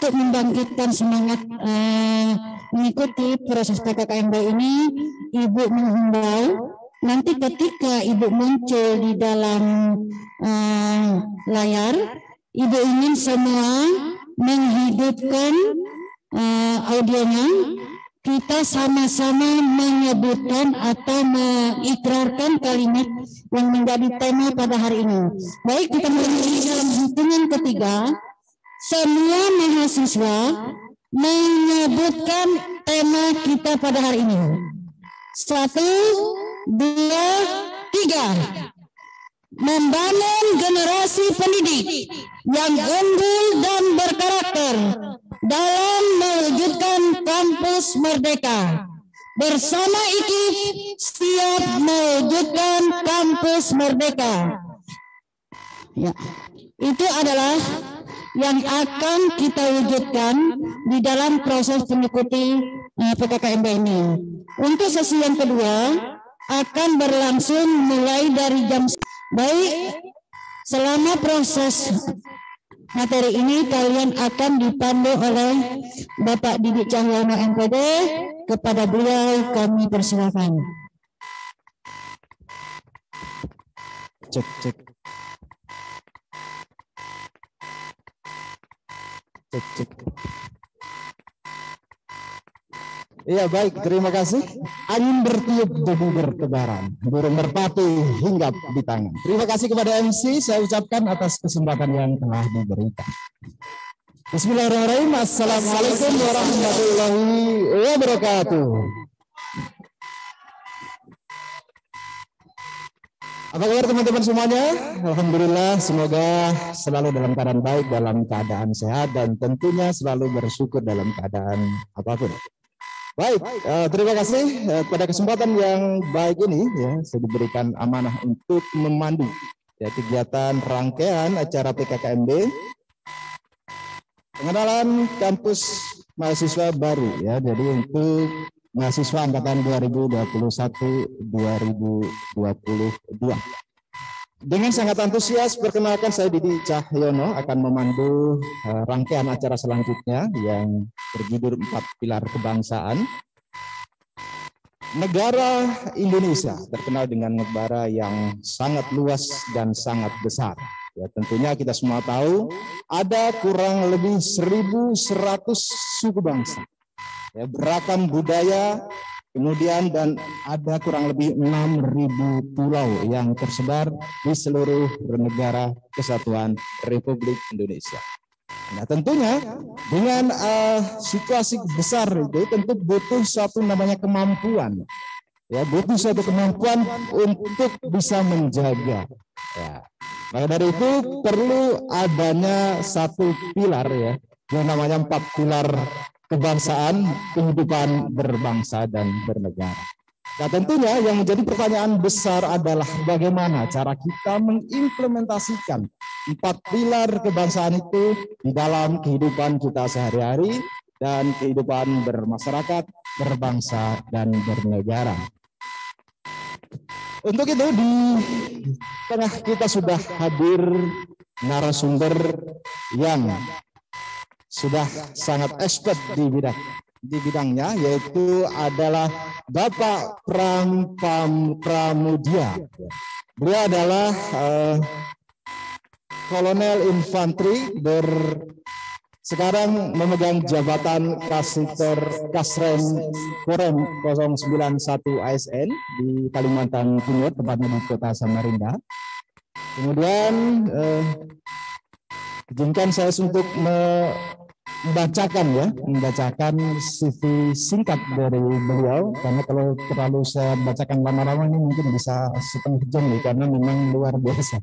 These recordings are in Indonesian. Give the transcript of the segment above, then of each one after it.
untuk membangkitkan semangat mengikuti proses PKKMB ini, Ibu menghimbau nanti ketika Ibu muncul di dalam layar, Ibu ingin semua menghidupkan audionya. Kita sama-sama menyebutkan atau mengikrarkan kalimat yang menjadi tema pada hari ini. Baik, kita mulai dalam hitungan ketiga. Semua mahasiswa menyebutkan tema kita pada hari ini. 1, 2, 3. Membangun generasi pendidik yang unggul dan berkarakter dalam mewujudkan kampus merdeka. Bersama IKIP siap mewujudkan kampus merdeka. Ya, itu adalah yang akan kita wujudkan di dalam proses mengikuti PKKMB ini. Untuk sesi yang kedua akan berlangsung mulai dari jam. Baik, selama proses materi ini kalian akan dipandu oleh Bapak Didik Cahyono MPD. Kepada beliau kami persilakan. Cek. Iya, baik, terima kasih. Angin bertiup, debu bertebaran, burung merpati hinggap di tangan. Terima kasih kepada MC saya ucapkan atas kesempatan yang telah diberikan. Bismillahirrahmanirrahim. Assalamualaikum warahmatullahi wabarakatuh. Apa kabar teman-teman semuanya? Alhamdulillah, semoga selalu dalam keadaan baik, dalam keadaan sehat, dan tentunya selalu bersyukur dalam keadaan apapun. Baik, terima kasih pada kesempatan yang baik ini ya, saya diberikan amanah untuk memandu ya, kegiatan rangkaian acara PKKMB pengenalan kampus mahasiswa baru ya. Jadi untuk mahasiswa angkatan 2021-2022. Dengan sangat antusias, perkenalkan saya Didik Cahyono akan memandu rangkaian acara selanjutnya yang berjudul 4 Pilar Kebangsaan. Negara Indonesia terkenal dengan negara yang sangat luas dan sangat besar. Ya, tentunya kita semua tahu ada kurang lebih 1.100 suku bangsa. Ya, beragam budaya. Kemudian dan ada kurang lebih 6.000 pulau yang tersebar di seluruh negara kesatuan Republik Indonesia. Nah, tentunya dengan situasi besar itu tentu butuh suatu namanya kemampuan. Ya, butuh suatu kemampuan untuk bisa menjaga. Ya. Maka dari itu perlu adanya satu pilar ya, yang namanya 4 pilar kebangsaan, kehidupan berbangsa dan bernegara. Nah, tentunya yang menjadi pertanyaan besar adalah bagaimana cara kita mengimplementasikan 4 pilar kebangsaan itu di dalam kehidupan kita sehari-hari dan kehidupan bermasyarakat, berbangsa, dan bernegara. Untuk itu di tengah kita sudah hadir narasumber yang sudah sangat expert di bidangnya, yaitu adalah Bapak Pramudia. Beliau adalah Kolonel Infanteri sekarang memegang jabatan Kasrem Korem 091 ASN di Kalimantan Timur, tepatnya di Kota Samarinda. Kemudian izinkan saya untuk membacakan CV singkat dari beliau, karena kalau terlalu saya bacakan lama-lama ini mungkin bisa setengah jam nih, karena memang luar biasa.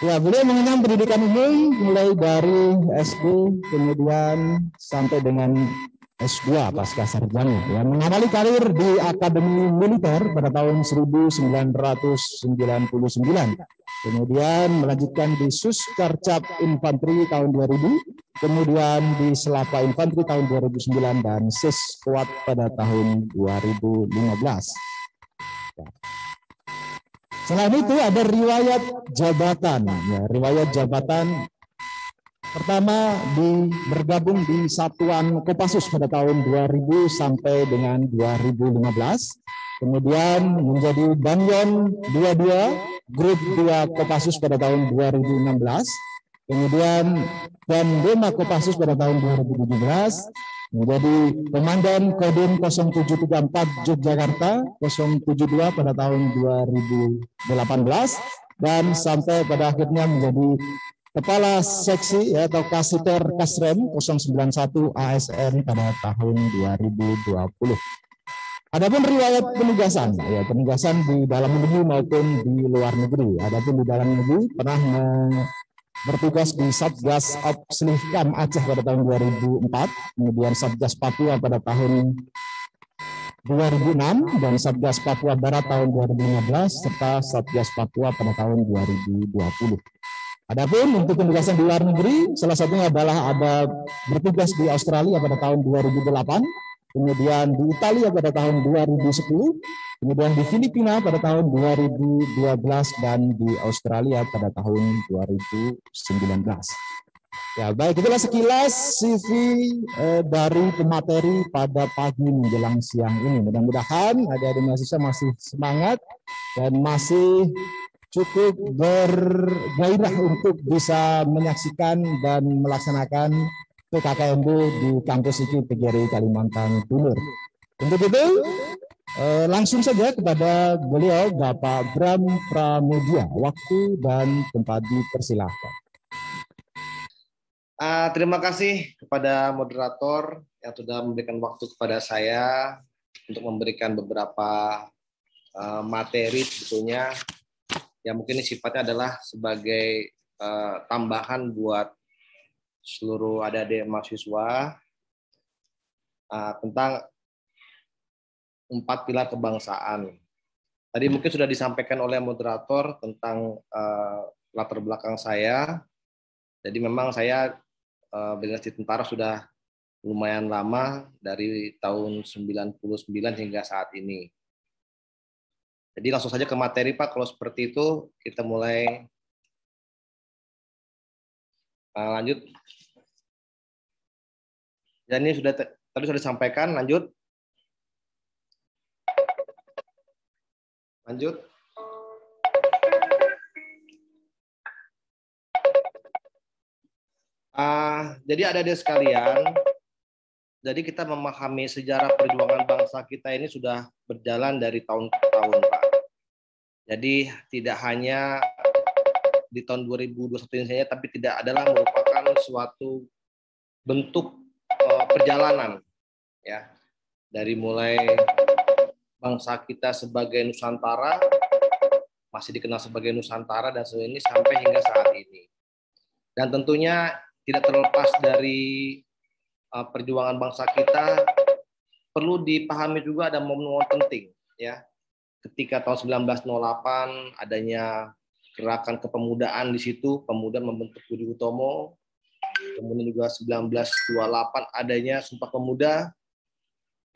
Ya, beliau mengenyam pendidikan umum mulai dari SD kemudian sampai dengan S2 pasca sarjana. Ya, mengawali karir di Akademi Militer pada tahun 1999. Kemudian melanjutkan di Suskarcap Infanteri tahun 2000, kemudian di Selapa Infanteri tahun 2009 dan Siskuat pada tahun 2015. Selain itu ada riwayat jabatan. Ya, riwayat jabatan Pertama, bergabung di Satuan Kopassus pada tahun 2000 sampai dengan 2015. Kemudian menjadi Danyon 22, Grup 2 Kopassus pada tahun 2016. Kemudian Dandema Kopassus pada tahun 2017. Menjadi Komandan Kodim 0734 Yogyakarta 072 pada tahun 2018. Dan sampai pada akhirnya menjadi Kepala Seksi atau Kasiter Kasrem 091 ASN pada tahun 2020. Adapun riwayat penugasan, penugasan di dalam negeri maupun di luar negeri. Adapun di dalam negeri pernah bertugas di Satgas Opslihkam Aceh pada tahun 2004, kemudian Satgas Papua pada tahun 2006 dan Satgas Papua Barat tahun 2015 serta Satgas Papua pada tahun 2020. Adapun untuk penugasan di luar negeri, salah satunya adalah ada bertugas di Australia pada tahun 2008, kemudian di Italia pada tahun 2010, kemudian di Filipina pada tahun 2012, dan di Australia pada tahun 2019. Ya, baik, itulah sekilas CV dari pemateri pada pagi menjelang siang ini. Mudah-mudahan adik-adik mahasiswa masih semangat dan masih cukup bergairah untuk bisa menyaksikan dan melaksanakan PKKMB di kampus IKI PGRI Kalimantan Timur. Untuk itu, langsung saja kepada beliau Bapak Bram Pramudia. Waktu dan tempat dipersilahkan. Terima kasih kepada moderator yang sudah memberikan waktu kepada saya untuk memberikan beberapa materi sebetulnya yang mungkin sifatnya adalah sebagai tambahan buat seluruh adik-adik mahasiswa tentang 4 pilar kebangsaan. Tadi mungkin sudah disampaikan oleh moderator tentang latar belakang saya. Jadi memang saya berdasarkan tentara sudah lumayan lama, dari tahun 99 hingga saat ini. Jadi langsung saja ke materi, Pak. Kalau seperti itu, kita mulai lanjut. Dan ini tadi sudah disampaikan, lanjut. Lanjut. Jadi adik-adik sekalian, jadi kita memahami sejarah perjuangan bangsa kita ini sudah berjalan dari tahun ke tahun, Pak. Jadi tidak hanya di tahun 2021 ini saja, tapi tidak adalah merupakan suatu bentuk perjalanan, ya, dari mulai bangsa kita sebagai Nusantara, masih dikenal sebagai Nusantara dan ini sampai hingga saat ini. Dan tentunya tidak terlepas dari perjuangan bangsa kita, perlu dipahami juga ada momen-momen penting, ya. Ketika tahun 1908 adanya gerakan kepemudaan di situ, pemuda membentuk Budi Utomo. Kemudian juga 1928 adanya Sumpah Pemuda,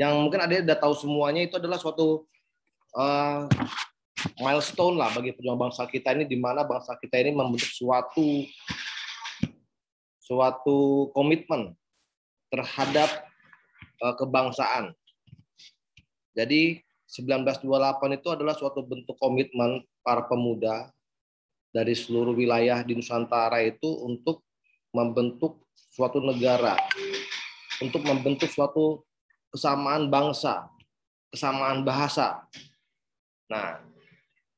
yang mungkin ada udah tahu semuanya, itu adalah suatu milestone lah bagi perjuangan bangsa kita ini, di mana bangsa kita ini membentuk suatu komitmen terhadap kebangsaan. Jadi 1928 itu adalah suatu bentuk komitmen para pemuda dari seluruh wilayah di Nusantara itu untuk membentuk suatu negara, untuk membentuk suatu kesamaan bangsa, kesamaan bahasa. Nah,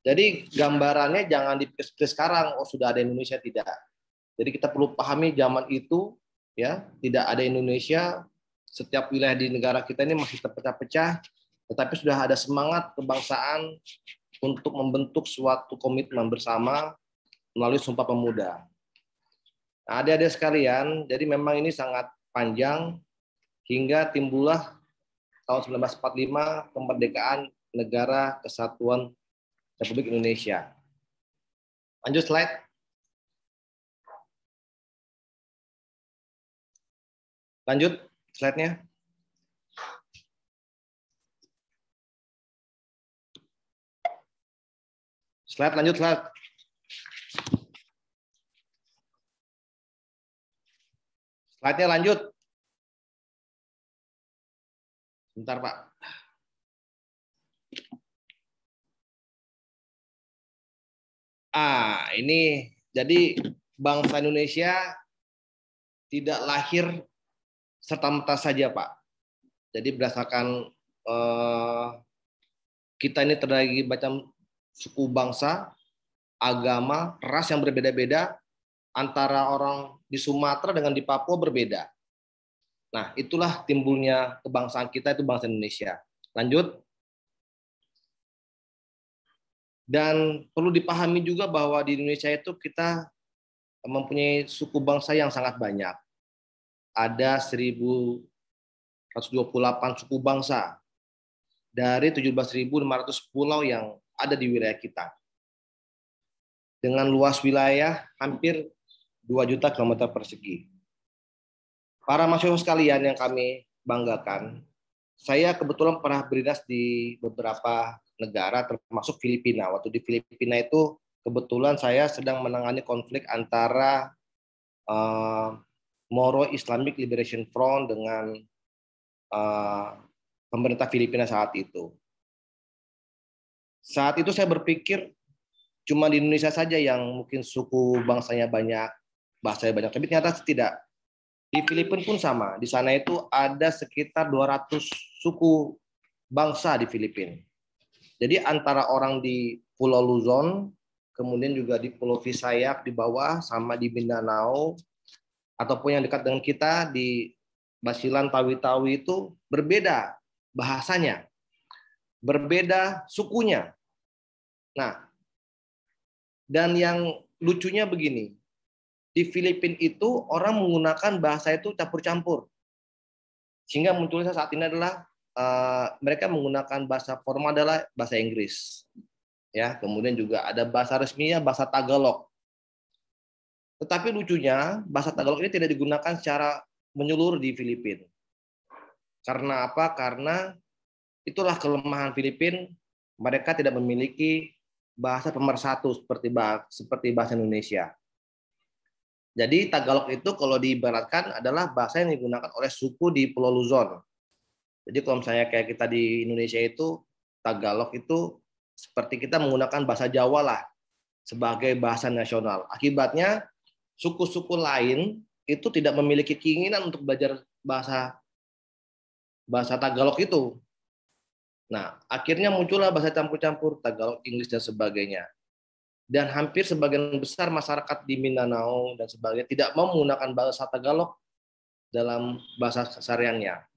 jadi gambarannya jangan dipikir sekarang, oh sudah ada Indonesia, tidak. Jadi kita perlu pahami zaman itu, ya, tidak ada Indonesia, setiap wilayah di negara kita ini masih terpecah-pecah, tetapi sudah ada semangat kebangsaan untuk membentuk suatu komitmen bersama melalui Sumpah Pemuda. Nah, adik-adik sekalian, jadi memang ini sangat panjang hingga timbullah tahun 1945 kemerdekaan Negara Kesatuan Republik Indonesia. Lanjut slide. Lanjut slide-nya. Slide, lanjut slide. Slide-nya lanjut. Bentar, Pak. Ini jadi bangsa Indonesia tidak lahir serta-merta saja, Pak. Jadi berdasarkan kita ini terdiri macam suku bangsa, agama, ras yang berbeda-beda, antara orang di Sumatera dengan di Papua berbeda. Nah, itulah timbulnya kebangsaan kita, itu bangsa Indonesia. Lanjut. Dan perlu dipahami juga bahwa di Indonesia itu kita mempunyai suku bangsa yang sangat banyak. Ada 1.128 suku bangsa dari 17.500 pulau yang ada di wilayah kita. Dengan luas wilayah hampir 2 juta kilometer persegi. Para mahasiswa sekalian yang kami banggakan, saya kebetulan pernah berdinas di beberapa negara termasuk Filipina. Waktu di Filipina itu kebetulan saya sedang menangani konflik antara Moro Islamic Liberation Front dengan pemerintah Filipina saat itu. Saat itu saya berpikir cuma di Indonesia saja yang mungkin suku bangsanya banyak, bahasanya banyak, tapi ternyata tidak. Di Filipina pun sama. Di sana itu ada sekitar 200 suku bangsa di Filipina. Jadi antara orang di Pulau Luzon, kemudian juga di Pulau Visayas di bawah, sama di Mindanao, ataupun yang dekat dengan kita di Basilan, Tawi-Tawi itu berbeda bahasanya, berbeda sukunya. Nah, dan yang lucunya begini, di Filipina itu orang menggunakan bahasa itu campur-campur. Sehingga munculnya saat ini adalah mereka menggunakan bahasa formal adalah bahasa Inggris. Ya, kemudian juga ada bahasa resminya bahasa Tagalog. Tetapi lucunya bahasa Tagalog ini tidak digunakan secara menyeluruh di Filipina. Karena apa? Karena itulah kelemahan Filipina, mereka tidak memiliki bahasa pemersatu seperti bahasa Indonesia. Jadi Tagalog itu kalau diibaratkan adalah bahasa yang digunakan oleh suku di Pulau Luzon. Jadi kalau misalnya kayak kita di Indonesia itu, Tagalog itu seperti kita menggunakan bahasa Jawa lah sebagai bahasa nasional. Akibatnya suku-suku lain itu tidak memiliki keinginan untuk belajar bahasa Tagalog itu. Nah, akhirnya muncullah bahasa campur-campur, Tagalog, Inggris, dan sebagainya. Dan hampir sebagian besar masyarakat di Mindanao dan sebagainya tidak mau menggunakan bahasa Tagalog dalam bahasa kesehariannya.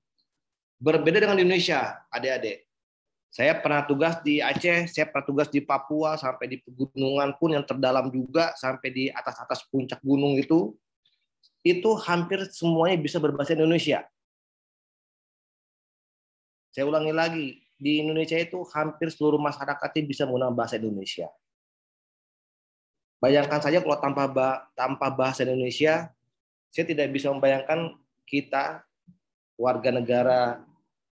Berbeda dengan di Indonesia, adik-adik. Saya pernah tugas di Aceh, saya pernah tugas di Papua, sampai di pegunungan pun yang terdalam juga, sampai di atas-atas puncak gunung itu hampir semuanya bisa berbahasa Indonesia. Saya ulangi lagi, di Indonesia itu hampir seluruh masyarakatnya bisa menggunakan bahasa Indonesia. Bayangkan saja kalau tanpa bahasa Indonesia, saya tidak bisa membayangkan kita, warga negara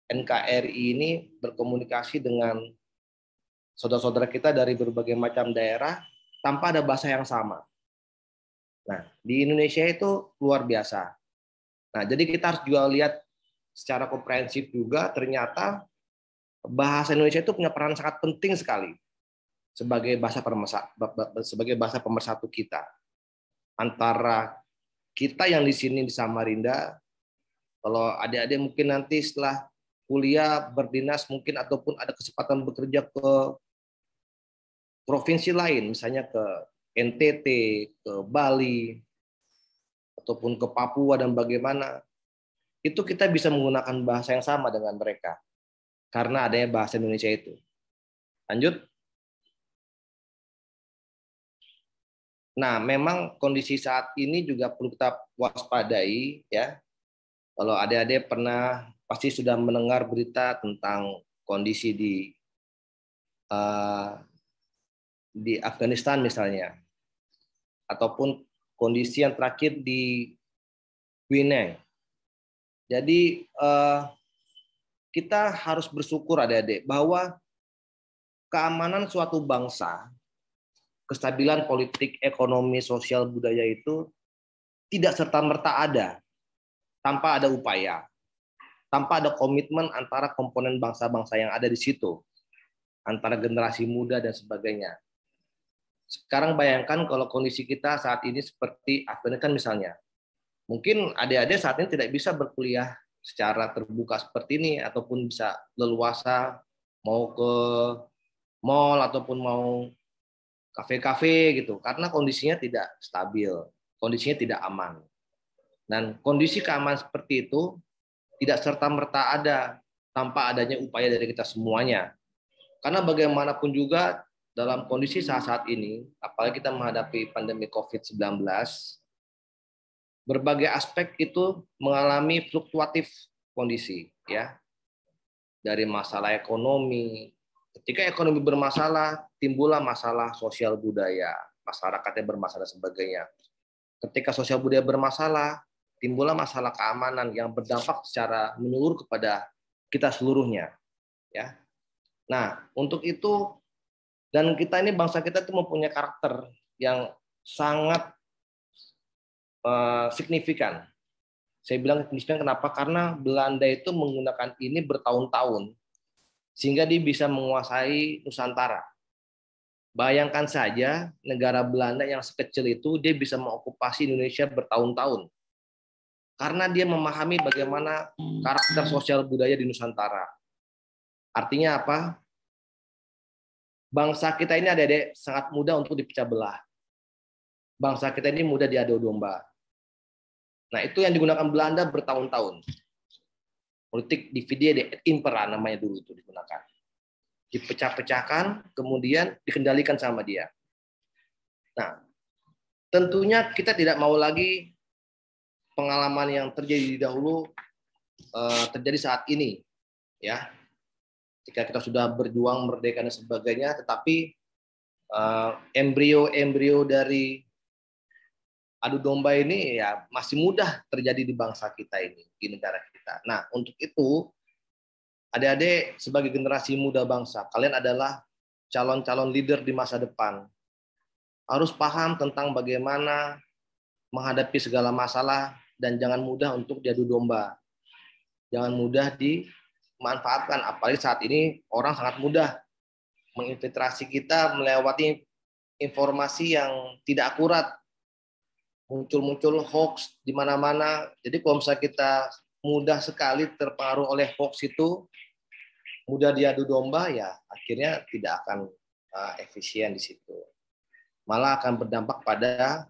NKRI ini berkomunikasi dengan saudara-saudara kita dari berbagai macam daerah tanpa ada bahasa yang sama. Nah, di Indonesia itu luar biasa. Nah, jadi kita harus juga lihat secara komprehensif juga, ternyata bahasa Indonesia itu punya peran sangat penting sekali sebagai bahasa pemersatu kita. Antara kita yang di sini di Samarinda, kalau adik-adik mungkin nanti setelah kuliah berdinas mungkin ataupun ada kesempatan bekerja ke provinsi lain, misalnya ke NTT, ke Bali, ataupun ke Papua dan bagaimana, itu kita bisa menggunakan bahasa yang sama dengan mereka karena adanya bahasa Indonesia itu. Lanjut. Nah, memang kondisi saat ini juga perlu kita waspadai ya. Kalau adik-adik pernah pasti sudah mendengar berita tentang kondisi di Afghanistan misalnya, ataupun kondisi yang terakhir di Guinea. Jadi kita harus bersyukur adik-adik bahwa keamanan suatu bangsa, kestabilan politik, ekonomi, sosial, budaya itu tidak serta-merta ada tanpa ada upaya, tanpa ada komitmen antara komponen bangsa-bangsa yang ada di situ, antara generasi muda dan sebagainya. Sekarang bayangkan kalau kondisi kita saat ini seperti Afghanistan misalnya. Mungkin adik-adik saat ini tidak bisa berkuliah secara terbuka seperti ini, ataupun bisa leluasa mau ke mall ataupun mau kafe-kafe gitu, karena kondisinya tidak stabil, kondisinya tidak aman. Dan kondisi keamanan seperti itu tidak serta-merta ada tanpa adanya upaya dari kita semuanya. Karena bagaimanapun juga dalam kondisi saat-saat ini, apalagi kita menghadapi pandemi COVID-19, berbagai aspek itu mengalami fluktuatif kondisi, ya. Dari masalah ekonomi, ketika ekonomi bermasalah, timbullah masalah sosial budaya, masyarakatnya bermasalah sebagainya. Ketika sosial budaya bermasalah, timbullah masalah keamanan yang berdampak secara menyeluruh kepada kita seluruhnya, ya. Nah, untuk itu, dan kita ini bangsa kita itu mempunyai karakter yang sangat signifikan. Saya bilang signifikan kenapa? Karena Belanda itu menggunakan ini bertahun-tahun sehingga dia bisa menguasai Nusantara. Bayangkan saja negara Belanda yang sekecil itu dia bisa mengokupasi Indonesia bertahun-tahun. Karena dia memahami bagaimana karakter sosial budaya di Nusantara. Artinya apa? Bangsa kita ini adik-adik sangat mudah untuk dipecah belah. Bangsa kita ini mudah diadu domba. Nah, itu yang digunakan Belanda bertahun-tahun. Politik divide et impera namanya dulu itu digunakan. Dipecah-pecahkan, kemudian dikendalikan sama dia. Nah, tentunya kita tidak mau lagi pengalaman yang terjadi dahulu terjadi saat ini, ya. Jika kita sudah berjuang merdeka dan sebagainya, tetapi embrio dari adu domba ini ya masih mudah terjadi di bangsa kita ini, di negara kita. Nah, untuk itu, adik-adik sebagai generasi muda bangsa, kalian adalah calon-calon leader di masa depan. Harus paham tentang bagaimana menghadapi segala masalah dan jangan mudah untuk diadu domba. Jangan mudah dimanfaatkan, apalagi saat ini orang sangat mudah menginfiltrasi kita melewati informasi yang tidak akurat. Muncul hoax di mana-mana. Jadi kalau misalnya kita mudah sekali terpengaruh oleh hoax itu, mudah diadu domba, ya akhirnya tidak akan efisien di situ. Malah akan berdampak pada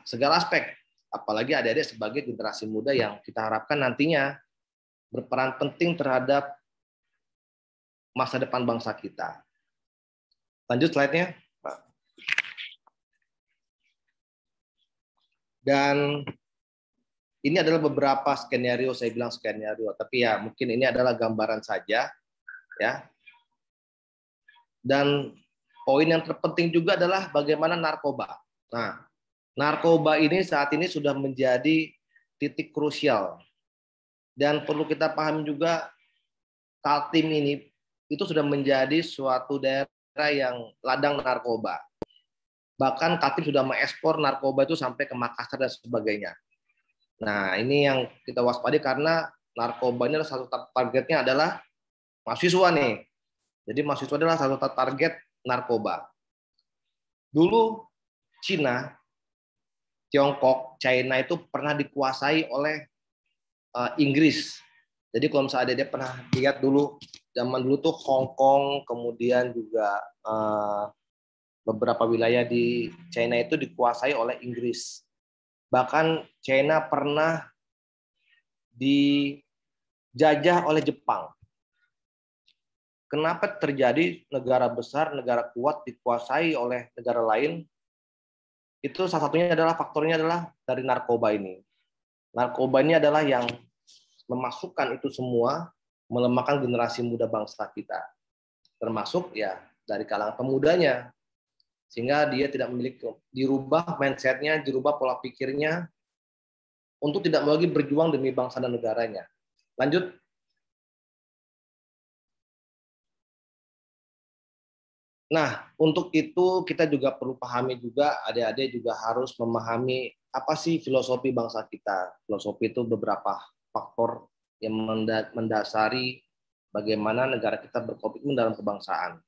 segala aspek. Apalagi adik-adik sebagai generasi muda yang kita harapkan nantinya berperan penting terhadap masa depan bangsa kita. Lanjut slide-nya. Dan ini adalah beberapa skenario, saya bilang skenario, tapi ya mungkin ini adalah gambaran saja, ya. Dan poin yang terpenting juga adalah bagaimana narkoba. Nah, narkoba ini saat ini sudah menjadi titik krusial. Dan perlu kita pahami juga, Kaltim ini itu sudah menjadi suatu daerah yang ladang narkoba. Bahkan Kaltim sudah mengekspor narkoba itu sampai ke Makassar dan sebagainya. Nah, ini yang kita waspadai karena narkoba ini satu targetnya adalah mahasiswa nih. Jadi mahasiswa adalah satu target narkoba. Dulu Cina, Tiongkok, China itu pernah dikuasai oleh Inggris. Jadi kalau misalnya dia pernah lihat dulu, zaman dulu tuh Hong Kong, kemudian juga beberapa wilayah di China itu dikuasai oleh Inggris. Bahkan China pernah dijajah oleh Jepang. Kenapa terjadi negara besar, negara kuat dikuasai oleh negara lain? Itu salah satunya adalah faktornya adalah dari narkoba ini. Narkoba ini adalah yang memasukkan itu semua, melemahkan generasi muda bangsa kita. Termasuk ya dari kalangan pemudanya. Sehingga dia tidak memiliki, dirubah mindset-nya, dirubah pola pikirnya untuk tidak lagi berjuang demi bangsa dan negaranya. Lanjut. Nah, untuk itu kita juga perlu pahami juga, adik-adik juga harus memahami apa sih filosofi bangsa kita. Filosofi itu beberapa faktor yang mendasari bagaimana negara kita berkomitmen dalam kebangsaan.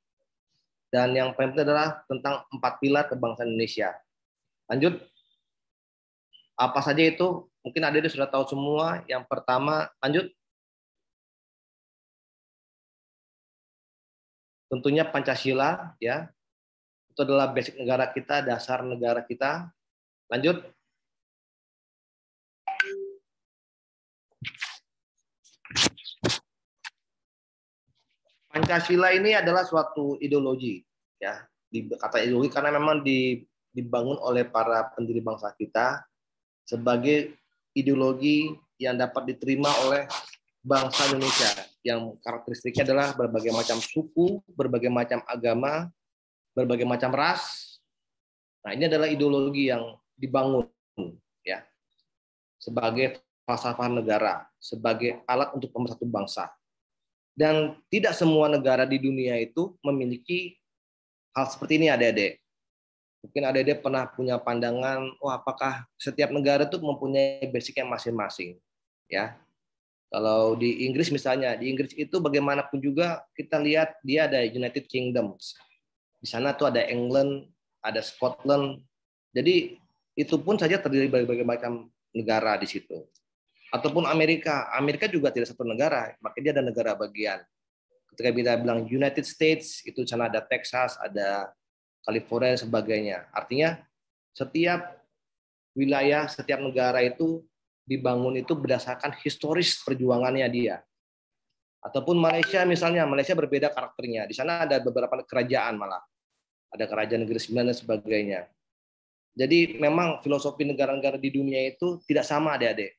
Dan yang paling penting adalah tentang 4 pilar kebangsaan Indonesia. Lanjut. Apa saja itu? Mungkin adik-adik sudah tahu semua. Yang pertama, lanjut. Tentunya Pancasila, ya. Itu adalah basic negara kita, dasar negara kita. Lanjut. Pancasila ini adalah suatu ideologi, ya. Kata ideologi karena memang dibangun oleh para pendiri bangsa kita sebagai ideologi yang dapat diterima oleh bangsa Indonesia, yang karakteristiknya adalah berbagai macam suku, berbagai macam agama, berbagai macam ras. Nah, ini adalah ideologi yang dibangun, ya, sebagai falsafah negara, sebagai alat untuk pemersatu bangsa. Dan tidak semua negara di dunia itu memiliki hal seperti ini, adik-adik. Mungkin adik-adik pernah punya pandangan, apakah setiap negara itu mempunyai basicnya masing-masing, ya. Kalau di Inggris misalnya, di Inggris itu bagaimanapun juga kita lihat dia ada United Kingdoms. Di sana tuh ada England, ada Scotland. Jadi itu pun saja terdiri dari berbagai macam negara di situ. Ataupun Amerika. Amerika juga tidak satu negara, makanya dia ada negara bagian. Ketika kita bilang United States, itu di sana ada Texas, ada California dan sebagainya. Artinya setiap wilayah, setiap negara itu dibangun itu berdasarkan historis perjuangannya dia. Ataupun Malaysia misalnya, Malaysia berbeda karakternya. Di sana ada beberapa kerajaan malah. Ada kerajaan Negeri Sembilan dan sebagainya. Jadi memang filosofi negara-negara di dunia itu tidak sama, adik-adik.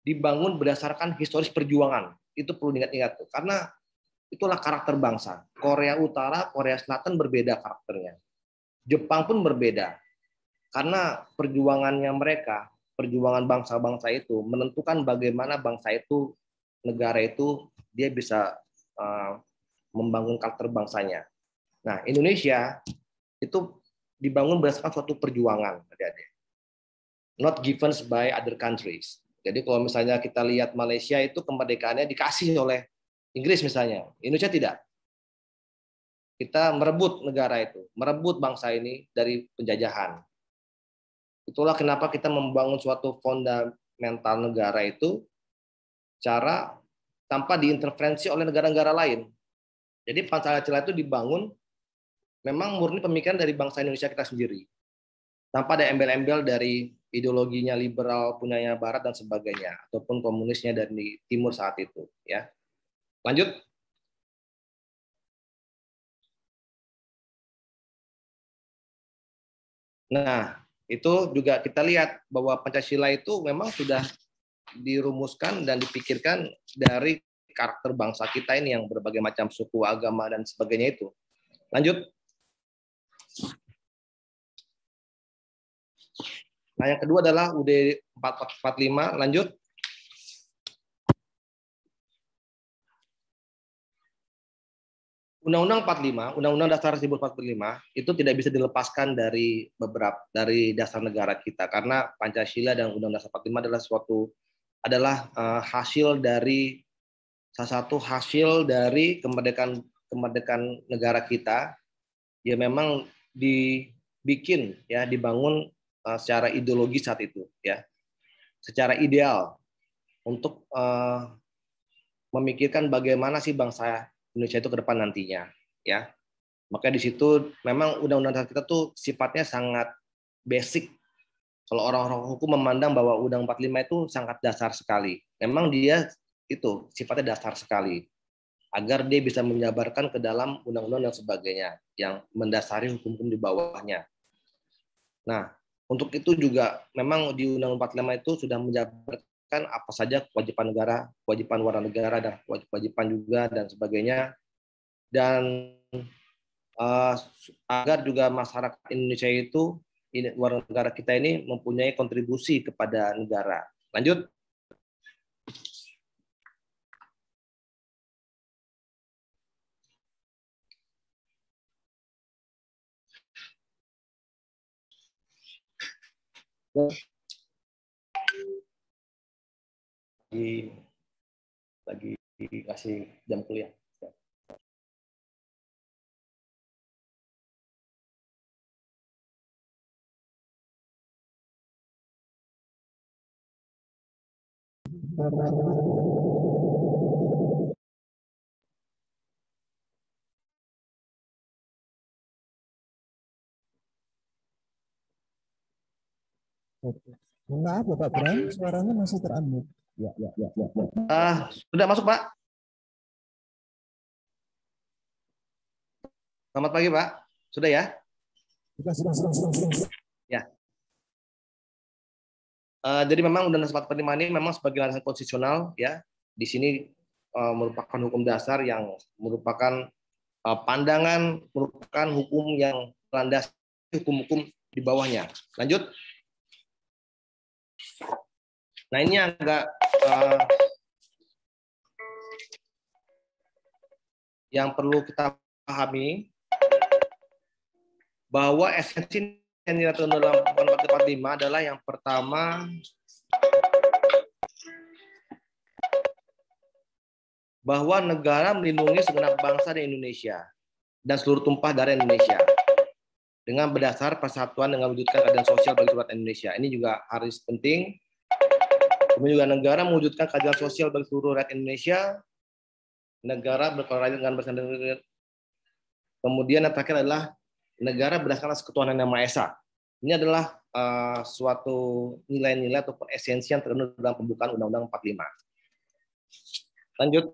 Dibangun berdasarkan historis perjuangan. Itu perlu diingat-ingat. Karena itulah karakter bangsa. Korea Utara, Korea Selatan berbeda karakternya. Jepang pun berbeda. Karena perjuangannya mereka, perjuangan bangsa-bangsa itu menentukan bagaimana bangsa itu, negara itu dia bisa membangun karakter bangsanya. Nah, Indonesia itu dibangun berdasarkan suatu perjuangan, adik-adik. Not given by other countries. Jadi kalau misalnya kita lihat Malaysia itu kemerdekaannya dikasih oleh Inggris misalnya, Indonesia tidak. Kita merebut negara itu, merebut bangsa ini dari penjajahan. Itulah kenapa kita membangun suatu fundamental negara itu cara tanpa diintervensi oleh negara-negara lain. Jadi Pancasila itu dibangun memang murni pemikiran dari bangsa Indonesia kita sendiri. Tanpa ada embel-embel dari ideologinya liberal punyanya Barat dan sebagainya, ataupun komunisnya dari Timur saat itu. Ya, lanjut. Nah, itu juga kita lihat bahwa Pancasila itu memang sudah dirumuskan dan dipikirkan dari karakter bangsa kita ini yang berbagai macam suku, agama, dan sebagainya itu. Lanjut. Nah, yang kedua adalah UUD 45. Lanjut. Undang-Undang 45, Undang-Undang Dasar 1945 itu tidak bisa dilepaskan dari dasar negara kita karena Pancasila dan Undang-Undang Dasar 45 adalah hasil dari salah satu hasil dari kemerdekaan negara kita ya memang dibangun secara ideologi saat itu ya, secara ideal untuk memikirkan bagaimana sih bangsa Indonesia itu ke depan nantinya ya. Maka di situ memang undang-undang kita tuh sifatnya sangat basic. Kalau orang-orang hukum memandang bahwa Undang 45 itu sangat dasar sekali. Memang dia itu sifatnya dasar sekali. Agar dia bisa menjabarkan ke dalam undang-undang dan sebagainya yang mendasari hukum-hukum di bawahnya. Nah, untuk itu juga memang di Undang-Undang 45 itu sudah menjabarkan apa saja kewajiban negara, kewajiban warga negara, dan kewajiban juga dan sebagainya. Dan agar juga masyarakat Indonesia itu, warga negara kita ini mempunyai kontribusi kepada negara. Lanjut. lagi kasih jam kuliah. Enggak, Bapak Bram, suaranya masih ter-unmute. Ya. Sudah masuk, Pak? Selamat pagi, Pak. Sudah ya? Sudah. Ya. Jadi memang Undang-Undang 45 ini memang sebagai landasan konstitusional ya. Di sini merupakan hukum dasar yang merupakan pandangan, merupakan hukum yang landas hukum-hukum di bawahnya. Lanjut. Nah, ini agak yang perlu kita pahami bahwa esensi yang diatur dalam Undang-Undang 45 adalah yang pertama bahwa negara melindungi segenap bangsa di Indonesia dan seluruh tumpah darah Indonesia dengan berdasar persatuan dengan mewujudkan keadilan sosial bagi seluruh rakyat Indonesia. Ini juga harus penting. Kemudian juga negara mewujudkan keadilan sosial bagi seluruh rakyat Indonesia. Negara berkewajiban dengan bersandar. Kemudian yang terakhir adalah negara berdasarkan ketuhanan yang Maha Esa. Ini adalah suatu nilai-nilai ataupun esensi yang terkandung dalam pembukaan Undang-Undang 45. Lanjut.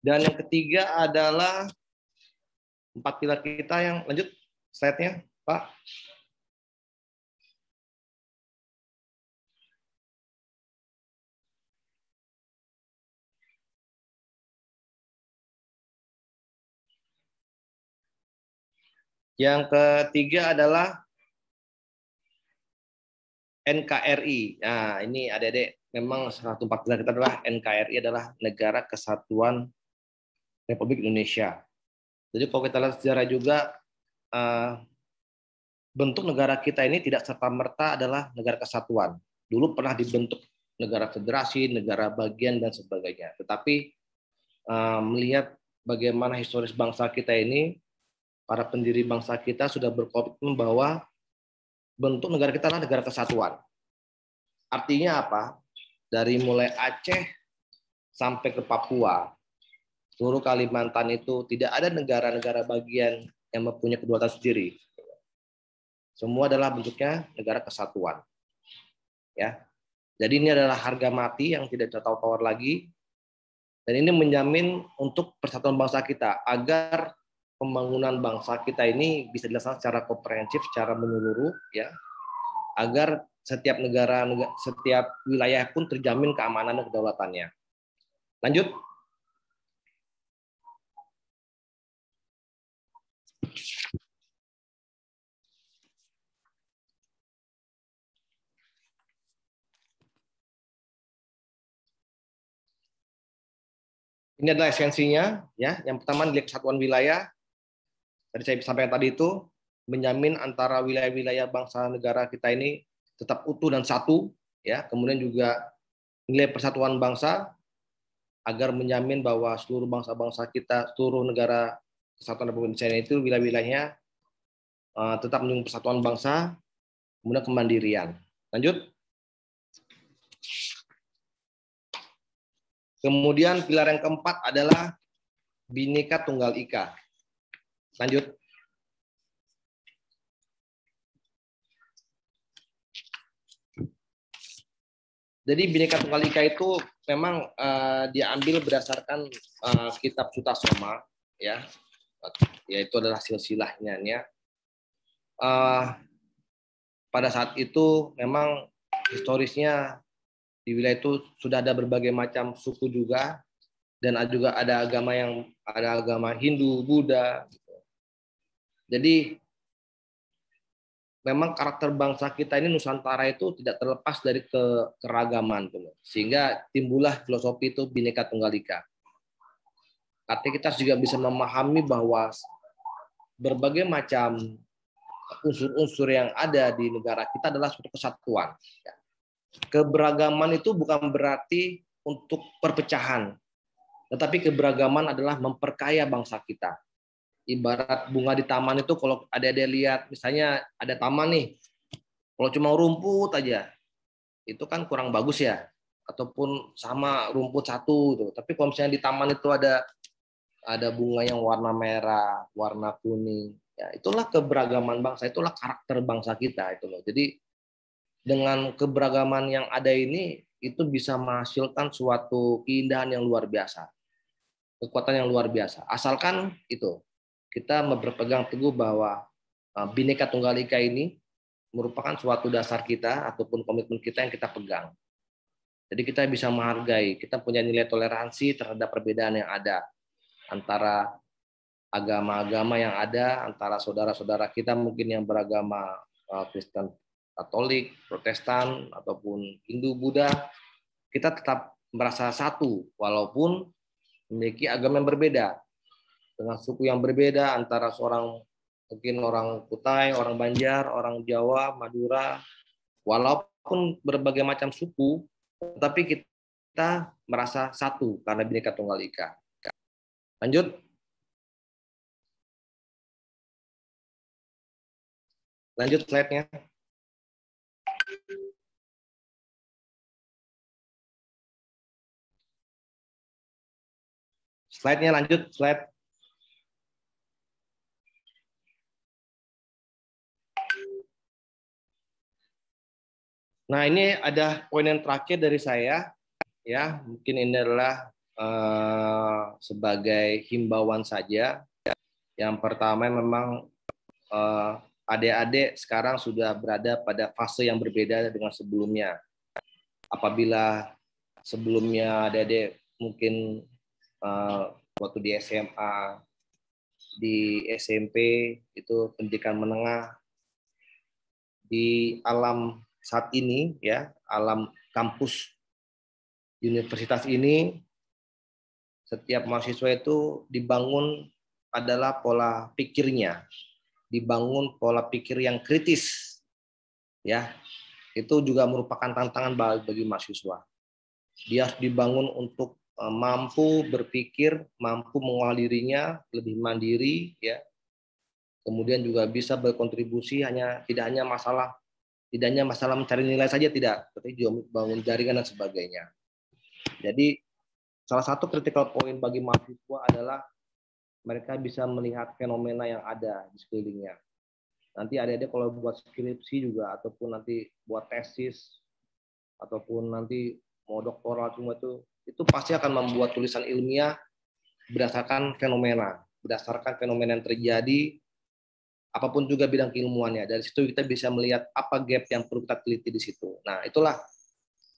Dan yang ketiga adalah 4 pilar kita yang lanjut slide-nya, Pak. Yang ketiga adalah NKRI. Nah, ini adik-adik, memang salah satu 4 pilar kita adalah NKRI adalah Negara Kesatuan Republik Indonesia. Jadi kalau kita lihat sejarah juga, bentuk negara kita ini tidak serta-merta adalah negara kesatuan. Dulu pernah dibentuk negara federasi, negara bagian, dan sebagainya. Tetapi melihat bagaimana historis bangsa kita ini, para pendiri bangsa kita sudah berkomitmen bahwa bentuk negara kita adalah negara kesatuan. Artinya apa? Dari mulai Aceh sampai ke Papua, seluruh Kalimantan itu tidak ada negara-negara bagian yang mempunyai kedaulatan sendiri. Semua adalah bentuknya negara kesatuan. Ya. Jadi ini adalah harga mati yang tidak bisa tawar lagi. Dan ini menjamin untuk persatuan bangsa kita agar pembangunan bangsa kita ini bisa dilaksanakan secara komprehensif, secara menyeluruh, ya, agar setiap negara, setiap wilayah pun terjamin keamanan dan kedaulatannya. Lanjut. Ini adalah esensinya, ya. Yang pertama nilai kesatuan wilayah. Tadi saya sampaikan tadi itu menjamin antara wilayah-wilayah bangsa negara kita ini tetap utuh dan satu, ya. Kemudian juga nilai persatuan bangsa agar menjamin bahwa seluruh bangsa-bangsa kita, seluruh negara Kesatuan Republik Indonesia itu wilayah-wilayahnya tetap mendukung persatuan bangsa, kemudian kemandirian. Lanjut. Kemudian pilar yang keempat adalah Bhinneka Tunggal Ika. Lanjut. Jadi Bhinneka Tunggal Ika itu memang diambil berdasarkan kitab Sutasoma, ya, yaitu adalah silsilahnya. Ya. Pada saat itu memang historisnya di wilayah itu sudah ada berbagai macam suku juga, dan juga ada agama Hindu, Buddha. Jadi memang karakter bangsa kita ini Nusantara itu tidak terlepas dari keragaman, sehingga timbullah filosofi itu Bhinneka Tunggal Ika. Artinya kita juga bisa memahami bahwa berbagai macam unsur-unsur yang ada di negara kita adalah suatu kesatuan. Keberagaman itu bukan berarti untuk perpecahan, tetapi keberagaman adalah memperkaya bangsa kita. Ibarat bunga di taman itu, kalau adik-adik lihat, misalnya ada taman nih, kalau cuma rumput aja, itu kan kurang bagus ya, ataupun sama rumput satu gitu. Tapi kalau misalnya di taman itu ada bunga yang warna merah, warna kuning, ya itulah keberagaman bangsa, itulah karakter bangsa kita itu loh. Jadi dengan keberagaman yang ada ini, itu bisa menghasilkan suatu keindahan yang luar biasa, kekuatan yang luar biasa. Asalkan itu kita berpegang teguh bahwa Bhinneka Tunggal Ika ini merupakan suatu dasar kita ataupun komitmen kita yang kita pegang. Jadi kita bisa menghargai, kita punya nilai toleransi terhadap perbedaan yang ada antara agama-agama yang ada, antara saudara-saudara kita mungkin yang beragama Kristen, Katolik, Protestan, ataupun Hindu, Buddha, kita tetap merasa satu walaupun memiliki agama yang berbeda, dengan suku yang berbeda, antara seorang mungkin orang Kutai, orang Banjar, orang Jawa, Madura, walaupun berbagai macam suku, tetapi kita merasa satu karena Bhinneka Tunggal Ika. Lanjut. Lanjut slide-nya. Slide-nya lanjut, slide. Nah, ini ada poin yang terakhir dari saya, ya. Mungkin ini adalah sebagai himbauan saja. Yang pertama, memang adik-adik sekarang sudah berada pada fase yang berbeda dengan sebelumnya. Apabila sebelumnya adik-adik mungkin waktu di SMA, di SMP itu pendidikan menengah, di alam saat ini ya, alam kampus universitas ini, setiap mahasiswa itu dibangun adalah pola pikirnya, dibangun pola pikir yang kritis, ya. Itu juga merupakan tantangan bagi mahasiswa. Dia harus dibangun untuk mampu berpikir, mampu mengolah dirinya lebih mandiri, ya. Kemudian juga bisa berkontribusi tidak hanya masalah mencari nilai saja, tidak, tapi juga bangun jaringan dan sebagainya. Jadi salah satu critical point bagi mahasiswa adalah mereka bisa melihat fenomena yang ada di sekelilingnya. Nanti adik-adik kalau buat skripsi juga, ataupun nanti buat tesis, ataupun nanti mau doktoral, semua itu pasti akan membuat tulisan ilmiah berdasarkan fenomena yang terjadi, apapun juga bidang keilmuannya. Dari situ kita bisa melihat apa gap yang perlu kita teliti di situ. Nah, itulah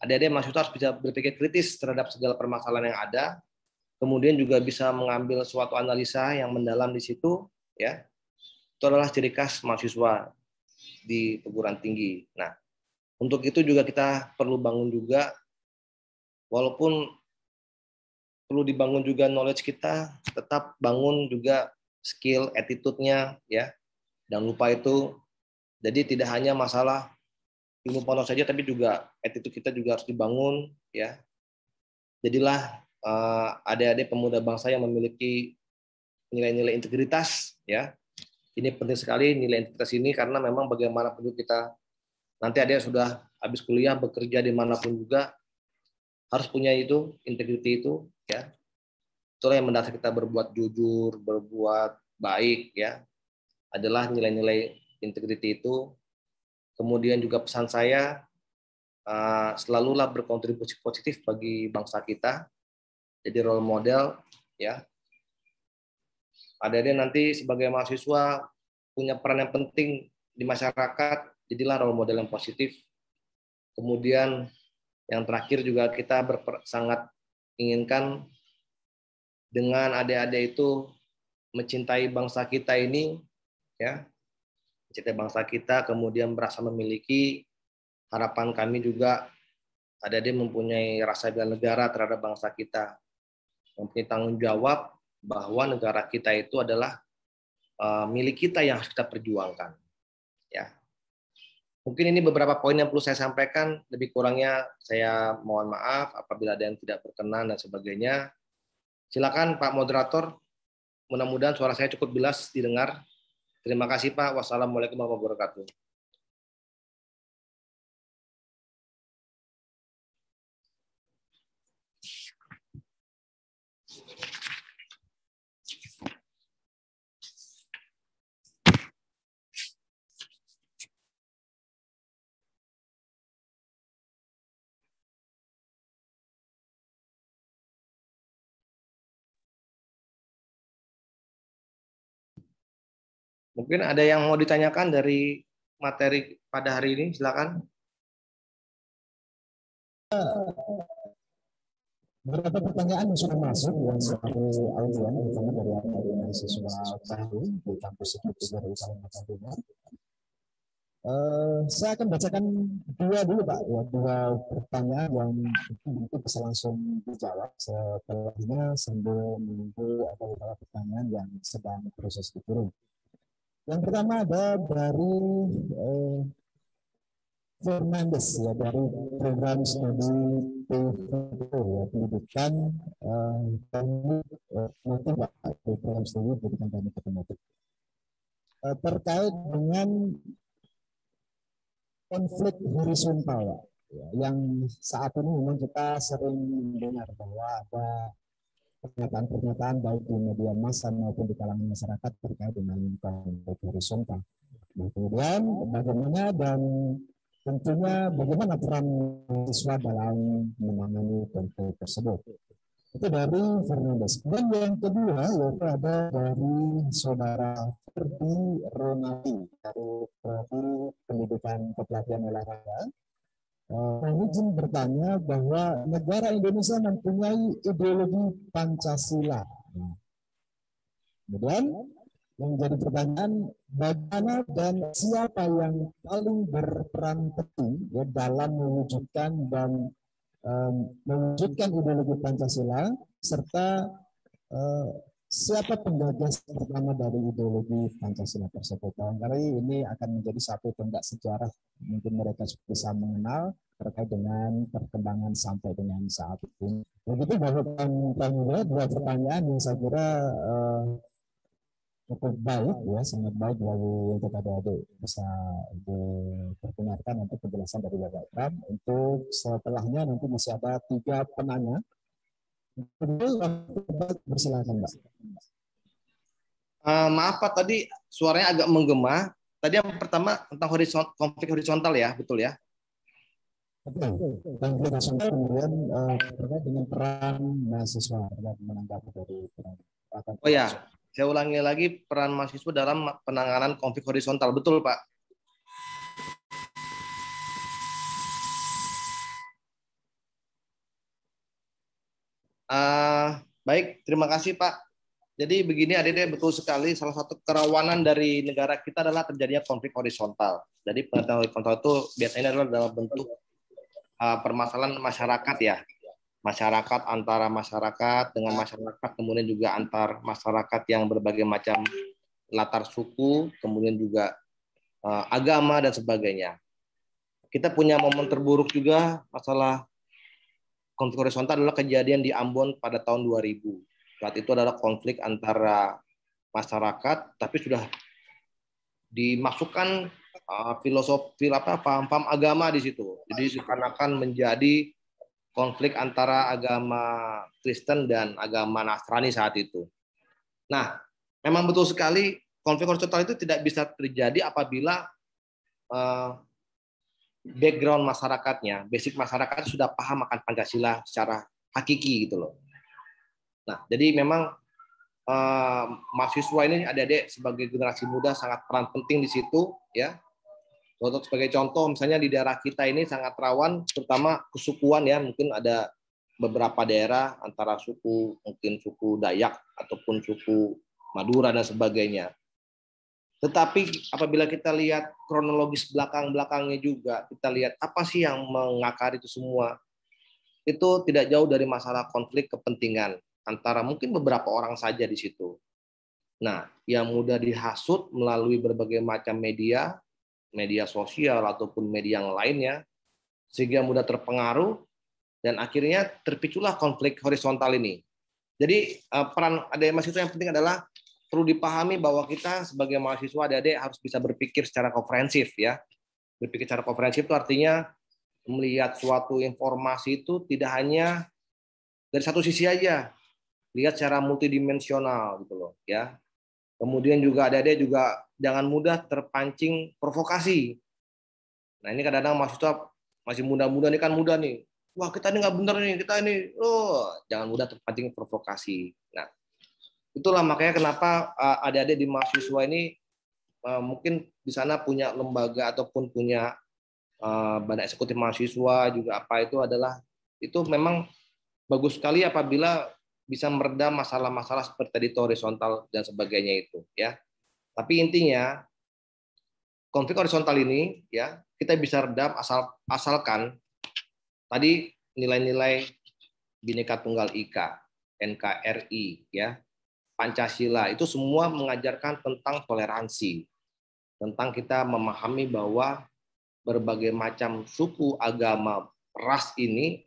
adik-adik mahasiswa harus bisa berpikir kritis terhadap segala permasalahan yang ada, kemudian juga bisa mengambil suatu analisa yang mendalam di situ, ya. Itu adalah ciri khas mahasiswa di perguruan tinggi. Nah, untuk itu juga kita perlu bangun juga, walaupun perlu dibangun juga knowledge kita, tetap bangun juga skill, attitude-nya, ya. Jangan lupa itu. Jadi tidak hanya masalah ilmu pengetahuan saja, tapi juga attitude kita juga harus dibangun, ya. Jadilah adik-adik pemuda bangsa yang memiliki nilai-nilai integritas, ya. Ini penting sekali nilai integritas ini, karena memang bagaimanapun kita nanti adik sudah habis kuliah bekerja dimanapun juga harus punya itu, integriti itu, ya. Itulah yang mendasar kita berbuat jujur, berbuat baik, ya. Adalah nilai-nilai integriti itu. Kemudian juga pesan saya, selalulah berkontribusi positif bagi bangsa kita, jadi role model, ya. Adik-adik nanti sebagai mahasiswa punya peran yang penting di masyarakat, jadilah role model yang positif. Kemudian yang terakhir juga kita sangat inginkan dengan adik-adik itu mencintai bangsa kita ini, ya, mencintai bangsa kita, kemudian merasa memiliki, harapan kami juga adik-adik mempunyai rasa bela negara terhadap bangsa kita, mempunyai tanggung jawab bahwa negara kita itu adalah milik kita yang harus kita perjuangkan. Mungkin ini beberapa poin yang perlu saya sampaikan, lebih kurangnya saya mohon maaf apabila ada yang tidak berkenan dan sebagainya. Silakan Pak Moderator, mudah-mudahan suara saya cukup jelas didengar. Terima kasih Pak. Wassalamualaikum warahmatullahi wabarakatuh. Mungkin ada yang mau ditanyakan dari materi pada hari ini, silakan. Beberapa pertanyaan yang sudah masuk yang satu audien terutama dari mahasiswa baru di kampus itu dari Kalimantan Timur. Saya akan bacakan dua dulu Pak, ya, dua pertanyaan yang itu bisa langsung dijawab. Setelahnya sambil menunggu ada beberapa pertanyaan yang sedang proses dikirim. Yang pertama ada dari Fernandes ya, dari program studi PVO ya, pendidikan teknik motif program studi pendidikan teknik otomotif terkait dengan konflik horizontal ya, yang saat ini memang kita sering mendengar bahwa ada pernyataan-pernyataan baik di media massa maupun di kalangan masyarakat terkait dengan konflik horizontal. Kemudian bagaimana dan tentunya bagaimana peran siswa dalam menangani konflik tersebut. Itu dari Fernandes. Dan yang kedua yaitu ada dari saudara Ferdi Ronaldi dari Prodi Pendidikan Kepelatihan Olahraga. Kami izin bertanya bahwa negara Indonesia mempunyai ideologi Pancasila. Kemudian yang menjadi pertanyaan, bagaimana dan siapa yang paling berperan penting ya, dalam mewujudkan dan mewujudkan ideologi Pancasila, serta siapa penggagas pertama dari ideologi Pancasila tersebut. Barangkali ini akan menjadi satu tonggak sejarah, mungkin mereka bisa mengenal terkait dengan perkembangan sampai dengan saat ini. Begitu bahwa dua pertanyaan yang saya kira cukup baik ya, sangat baik bagi untuk adik-adik bisa diperdengarkan untuk penjelasan dari Bapak Ikram. Untuk setelahnya nanti masih ada 3 penanya. Bersilakan Mbak. Maaf Pak, tadi suaranya agak menggema. Tadi yang pertama tentang konflik horizontal ya, betul ya? Betul. Dan horizontal kemudian terkait dengan peran mahasiswa menanggapi dari peran. Oh ya, saya ulangi lagi, peran mahasiswa dalam penanganan konflik horizontal. Betul, Pak. Baik, terima kasih, Pak. Jadi begini adik-adik, betul sekali, salah satu kerawanan dari negara kita adalah terjadinya konflik horizontal. Jadi konflik horizontal itu biasanya adalah dalam bentuk permasalahan masyarakat ya. Masyarakat antara masyarakat dengan masyarakat, kemudian juga antar masyarakat yang berbagai macam latar suku, kemudian juga agama dan sebagainya. Kita punya momen terburuk juga masalah konflik horizontal adalah kejadian di Ambon pada tahun 2000. Saat itu adalah konflik antara masyarakat, tapi sudah dimasukkan filosofi paham-paham agama di situ. Jadi seakan-akan menjadi konflik antara agama Kristen dan agama Nasrani saat itu. Nah, memang betul sekali konflik horizontal itu tidak bisa terjadi apabila background masyarakatnya, basic masyarakat sudah paham akan Pancasila secara hakiki gitu loh. Nah, jadi memang mahasiswa ini adik-adik sebagai generasi muda sangat peran penting di situ ya. Untuk sebagai contoh, misalnya di daerah kita ini sangat rawan, terutama kesukuan ya, mungkin ada beberapa daerah antara suku, mungkin suku Dayak ataupun suku Madura dan sebagainya. Tetapi apabila kita lihat kronologis belakang-belakangnya juga, kita lihat apa sih yang mengakar itu semua, itu tidak jauh dari masalah konflik kepentingan antara mungkin beberapa orang saja di situ. Nah, yang mudah dihasut melalui berbagai macam media, media sosial ataupun media yang lainnya, sehingga mudah terpengaruh dan akhirnya terpiculah konflik horizontal ini. Jadi peran adik mahasiswa yang penting adalah perlu dipahami bahwa kita sebagai mahasiswa adik-adik harus bisa berpikir secara komprehensif ya. Berpikir secara komprehensif itu artinya melihat suatu informasi itu tidak hanya dari satu sisi aja, lihat secara multidimensional gitu loh ya. Kemudian juga adik-adik juga jangan mudah terpancing provokasi. Nah ini kadang-kadang mahasiswa masih muda-muda nih kan muda nih. Wah kita ini nggak benar nih, kita ini, jangan mudah terpancing provokasi. Nah itulah makanya kenapa adik-adik di mahasiswa ini mungkin di sana punya lembaga ataupun punya badan eksekutif mahasiswa juga apa itu memang bagus sekali apabila bisa meredam masalah-masalah seperti tadi horizontal dan sebagainya itu ya. Tapi intinya konflik horizontal ini ya kita bisa redam asalkan tadi nilai-nilai Bhinneka Tunggal Ika, NKRI ya, Pancasila itu semua mengajarkan tentang toleransi, tentang kita memahami bahwa berbagai macam suku, agama, ras ini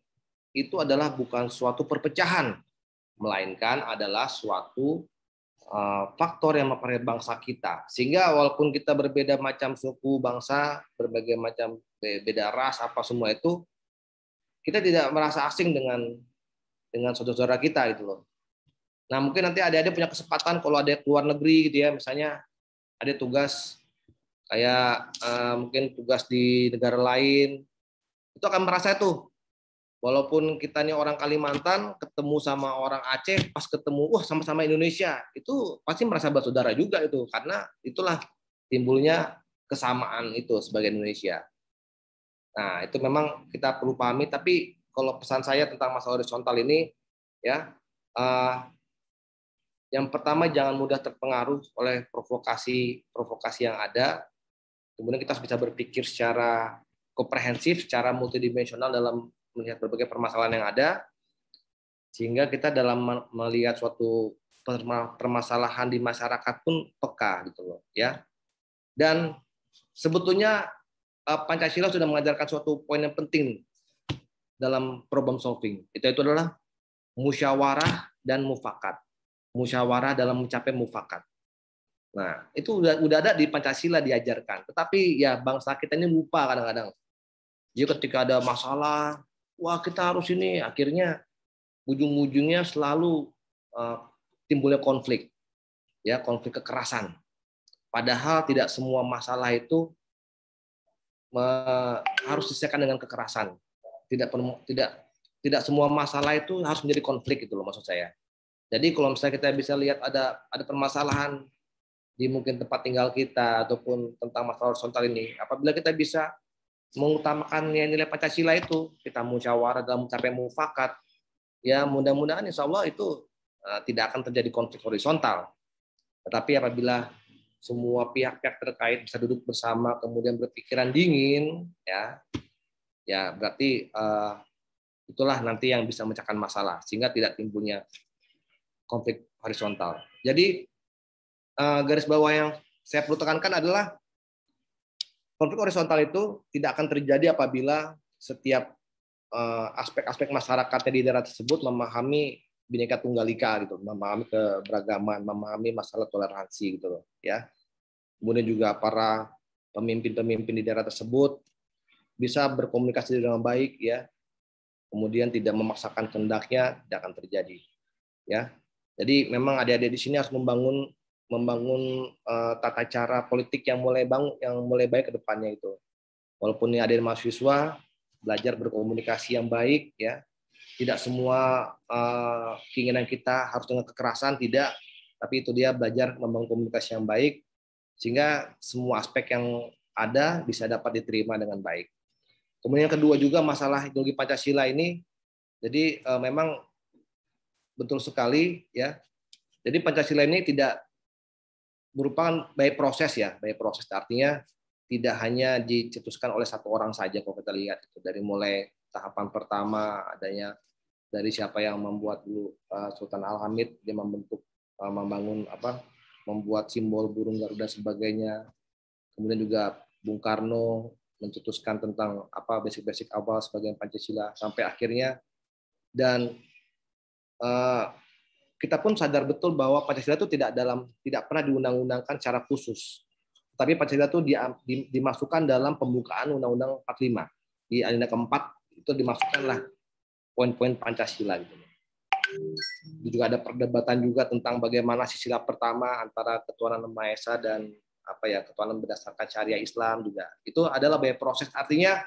itu adalah bukan suatu perpecahan, melainkan adalah suatu faktor yang mempererat bangsa kita. Sehingga walaupun kita berbeda macam suku, bangsa, berbagai macam beda ras, apa semua itu, kita tidak merasa asing dengan saudara-saudara kita gitu loh. Nah mungkin nanti adik-adik punya kesempatan kalau ada keluar negeri gitu ya, misalnya ada tugas kayak mungkin tugas di negara lain, itu akan merasa itu. Walaupun kita ini orang Kalimantan, ketemu sama orang Aceh, pas ketemu, wah sama-sama Indonesia, itu pasti merasa bersaudara juga itu, karena itulah timbulnya kesamaan itu sebagai Indonesia. Nah itu memang kita perlu pahami. Tapi kalau pesan saya tentang masalah horizontal ini, ya, yang pertama jangan mudah terpengaruh oleh provokasi yang ada. Kemudian kita bisa berpikir secara komprehensif, secara multidimensional dalam melihat berbagai permasalahan yang ada, sehingga kita dalam melihat suatu permasalahan di masyarakat pun peka gitu loh ya. Dan sebetulnya Pancasila sudah mengajarkan suatu poin yang penting dalam problem solving. Itu adalah musyawarah dan mufakat. Musyawarah dalam mencapai mufakat. Nah, itu udah ada di Pancasila diajarkan. Tetapi ya bangsa kita ini lupa kadang-kadang. Jadi ketika ada masalah, wah kita harus ini, akhirnya ujung-ujungnya selalu timbulnya konflik, ya konflik kekerasan. Padahal tidak semua masalah itu harus diselesaikan dengan kekerasan. Tidak semua masalah itu harus menjadi konflik itu loh maksud saya. Jadi kalau misalnya kita bisa lihat ada permasalahan di mungkin tempat tinggal kita ataupun tentang masalah horizontal ini, apabila kita bisa mengutamakan nilai Pancasila itu, kita musyawarah dalam mencapai mufakat, ya mudah-mudahan insya Allah itu tidak akan terjadi konflik horizontal. Tetapi apabila semua pihak-pihak terkait bisa duduk bersama kemudian berpikiran dingin, ya berarti itulah nanti yang bisa memecahkan masalah sehingga tidak timbulnya konflik horizontal. Jadi garis bawah yang saya perlu tekankan adalah konflik horizontal itu tidak akan terjadi apabila setiap aspek-aspek masyarakatnya di daerah tersebut memahami Bhinneka Tunggal Ika gitu, memahami keberagaman, memahami masalah toleransi gitu loh, ya. Kemudian juga para pemimpin-pemimpin di daerah tersebut bisa berkomunikasi dengan baik, ya. Kemudian tidak memaksakan kehendaknya, tidak akan terjadi, ya. Jadi memang adik-adik di sini harus membangun tata cara politik yang mulai baik ke depannya itu. Walaupun ini adik mahasiswa belajar berkomunikasi yang baik, ya. Tidak semua keinginan kita harus dengan kekerasan, tidak. Tapi itu dia belajar membangun komunikasi yang baik sehingga semua aspek yang ada bisa dapat diterima dengan baik. Kemudian yang kedua juga masalah ideologi Pancasila ini, jadi memang betul sekali ya. Jadi Pancasila ini tidak merupakan by proses ya, by proses artinya tidak hanya dicetuskan oleh satu orang saja kalau kita lihat itu dari mulai tahapan pertama adanya dari siapa yang membuat dulu Sultan Al-Hamid dia membangun membuat simbol burung Garuda sebagainya. Kemudian juga Bung Karno mencetuskan tentang apa basic-basic awal sebagai Pancasila sampai akhirnya, dan kita pun sadar betul bahwa Pancasila itu tidak pernah diundang-undangkan secara khusus. Tapi Pancasila itu dimasukkan dalam pembukaan Undang-Undang 45. Di alinea keempat itu dimasukkanlah poin-poin Pancasila gitu. Juga ada perdebatan juga tentang bagaimana sila pertama antara ketuhanan Yang Maha Esa dan ketuhanan berdasarkan syariah Islam juga. Itu adalah banyak proses. Artinya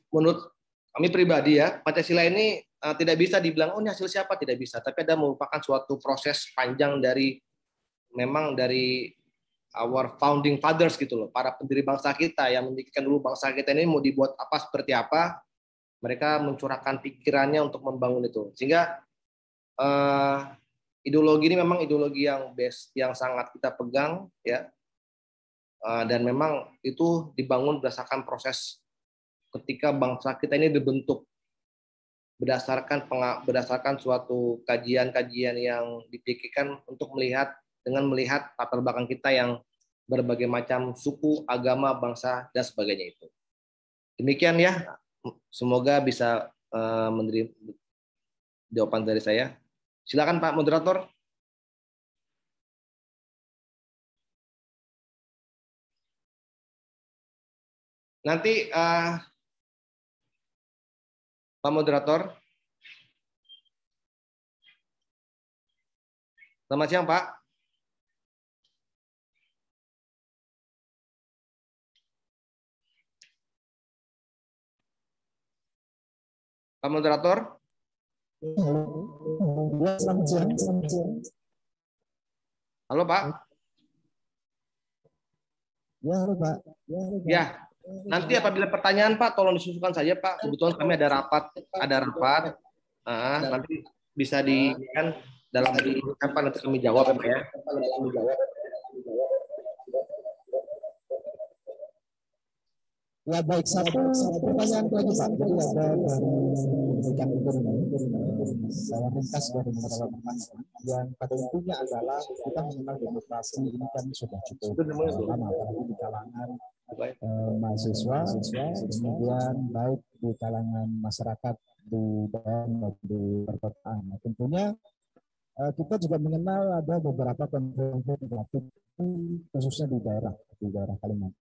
menurut kami pribadi ya, Pancasila ini tidak bisa dibilang ini hasil siapa, tidak bisa. Tapi ada merupakan suatu proses panjang dari our founding fathers gitu loh, para pendiri bangsa kita yang memikirkan dulu bangsa kita ini mau dibuat apa seperti apa. Mereka mencurahkan pikirannya untuk membangun itu, sehingga ideologi ini memang ideologi yang sangat kita pegang ya, dan memang itu dibangun berdasarkan proses ketika bangsa kita ini dibentuk berdasarkan suatu kajian-kajian yang dipikirkan untuk melihat latar belakang kita yang berbagai macam suku, agama, bangsa dan sebagainya itu. Demikian ya. Semoga bisa menerima jawaban dari saya. Silakan Pak Moderator. Nanti Pak Moderator. Selamat siang Pak. Pak Moderator. Selamat siang. Halo Pak. Ya, halo Pak. Ya, nanti apabila pertanyaan Pak, tolong disusulkan saja Pak. Kebetulan kami ada rapat. Nanti bisa kan dalam nanti kami jawab ya Pak ya. Ya baik, satu pertanyaan lagi Pak. Jadi ada dari berikan ini, saya ringkas dari beberapa pertanyaan yang pada intinya adalah kita mengenal demokrasi ini kan sudah cukup lama, apalagi di kalangan mahasiswa, kemudian baik di kalangan masyarakat di daerah maupun di perkotaan. Nah, tentunya kita juga mengenal ada beberapa konflik khususnya di daerah Kalimantan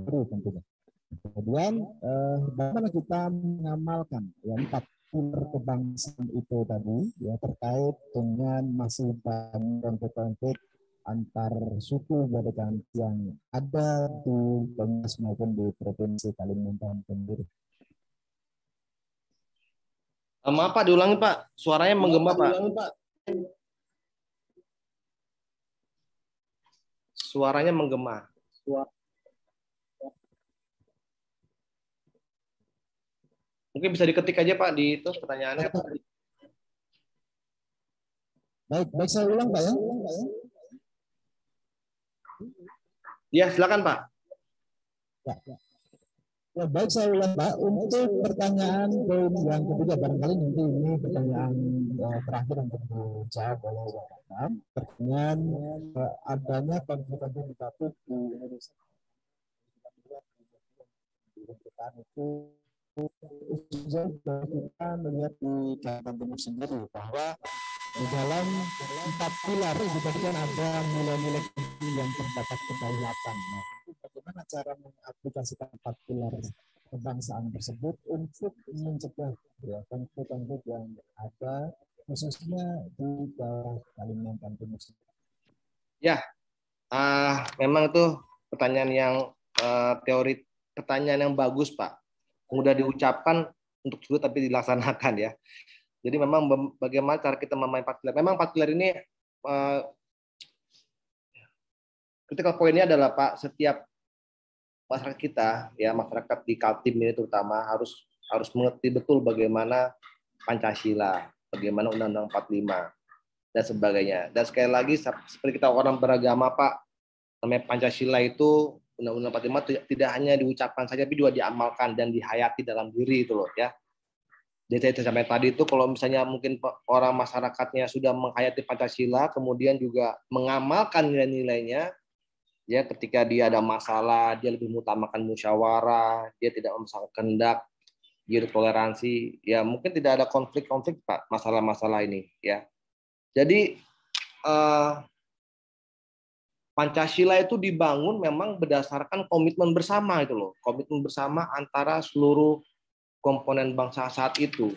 Baru tentunya. Kemudian bagaimana kita mengamalkan ya 4 pilar kebangsaan itu tadi ya terkait dengan masih banyak konflik antar suku Badukan yang ada di Banyumas maupun di Provinsi Kalimantan Timur. Maaf Pak, diulangi Pak. Suaranya menggema Pak. Suaranya menggema. Mungkin bisa diketik aja Pak di itu pertanyaannya. Baik saya ulang Pak ya. Ya, silakan Pak. Ya, baik saya ulang Pak. Untuk pertanyaan yang ketiga, barangkali nanti ini pertanyaan terakhir untuk dijawab oleh Bapak. Pertanyaan adanya konflik negatif di Indonesia. Itu kita melihat di Kalimantan Timur sendiri bahwa di dalam 4 pilar itu tadi kan ada nilai-nilai yang terdapat kedaulatan. Nah, bagaimana cara mengaplikasikan 4 pilar kebangsaan tersebut untuk mencegah ya, konflik-konflik yang ada khususnya di daerah Kalimantan Timur. Ya, memang itu pertanyaan yang teori, pertanyaan yang bagus Pak. Mudah diucapkan untuk sulit tapi dilaksanakan ya. Jadi memang bagaimana cara kita memain 4 pilar. Memang 4 pilar ini critical point-nya adalah Pak, setiap masyarakat kita ya, masyarakat di Kaltim ini terutama harus mengerti betul bagaimana Pancasila, bagaimana Undang-Undang 45 dan sebagainya. Dan sekali lagi seperti kita orang beragama Pak, namanya Pancasila itu Undang-Undang 45 tidak hanya diucapkan saja, tapi juga diamalkan dan dihayati dalam diri itu loh ya. Jadi saya sampai tadi itu kalau misalnya mungkin orang masyarakatnya sudah menghayati Pancasila, kemudian juga mengamalkan nilai-nilainya, Ya, ketika dia ada masalah, dia lebih mengutamakan musyawarah, dia tidak memaksakan kehendak, dia toleransi. Ya, mungkin tidak ada konflik-konflik Pak, masalah-masalah ini ya. Jadi Pancasila itu dibangun memang berdasarkan komitmen bersama itu loh, komitmen bersama antara seluruh komponen bangsa saat itu.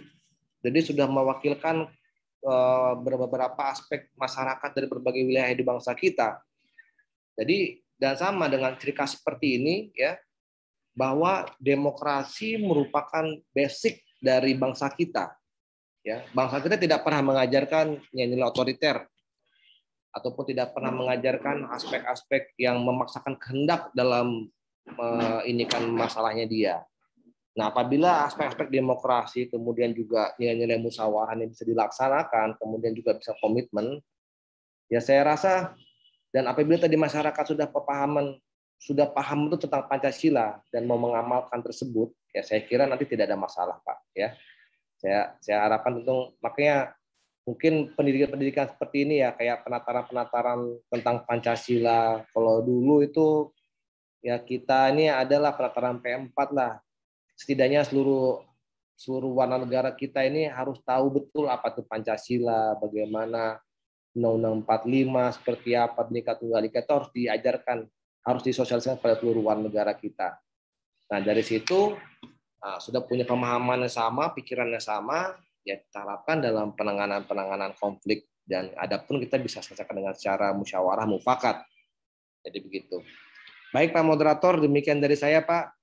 Jadi sudah mewakilkan beberapa aspek masyarakat dari berbagai wilayah di bangsa kita. Jadi dan sama dengan ciri khas seperti ini ya, bahwa demokrasi merupakan basic dari bangsa kita. Ya, bangsa kita tidak pernah mengajarkan nilai otoriter ataupun tidak pernah mengajarkan aspek-aspek yang memaksakan kehendak dalam ini kan masalahnya dia. Nah, apabila aspek-aspek demokrasi kemudian juga nilai-nilai musyawarah ini bisa dilaksanakan, kemudian juga bisa komitmen, ya saya rasa dan apabila tadi masyarakat sudah paham itu tentang Pancasila dan mau mengamalkan tersebut, ya saya kira nanti tidak ada masalah, Pak. Ya, saya harapkan tentu makanya mungkin pendidikan seperti ini ya, kayak penataran tentang Pancasila. Kalau dulu itu ya kita ini adalah penataran P4 lah. Setidaknya seluruh warga negara kita ini harus tahu betul apa itu Pancasila, bagaimana Undang-Undang 45 seperti apa, Bhinneka Tunggal Ika itu harus diajarkan, harus disosialisasikan pada seluruh warga negara kita. Nah, dari situ sudah punya pemahaman yang sama, pikiran yang sama, ya kita harapkan dalam penanganan konflik dan adapun kita bisa selesaikan dengan cara musyawarah mufakat. Jadi begitu. Baik Pak Moderator, demikian dari saya Pak.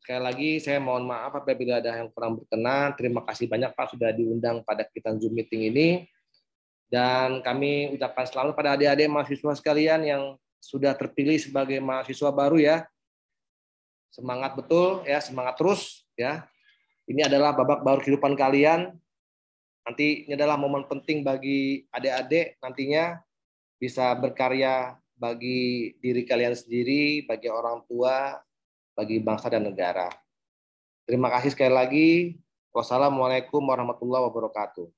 Sekali lagi saya mohon maaf apabila ada yang kurang berkenan. Terima kasih banyak Pak sudah diundang pada kita Zoom meeting ini. Dan kami ucapkan selamat pada adik-adik mahasiswa sekalian yang sudah terpilih sebagai mahasiswa baru ya. Semangat betul ya, semangat terus ya. Ini adalah babak baru kehidupan kalian. Nanti ini adalah momen penting bagi adik-adik nantinya bisa berkarya bagi diri kalian sendiri, bagi orang tua, bagi bangsa dan negara. Terima kasih sekali lagi. Wassalamualaikum warahmatullahi wabarakatuh.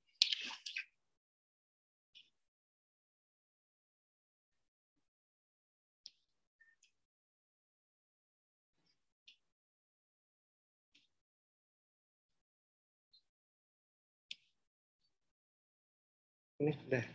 Ini sudah.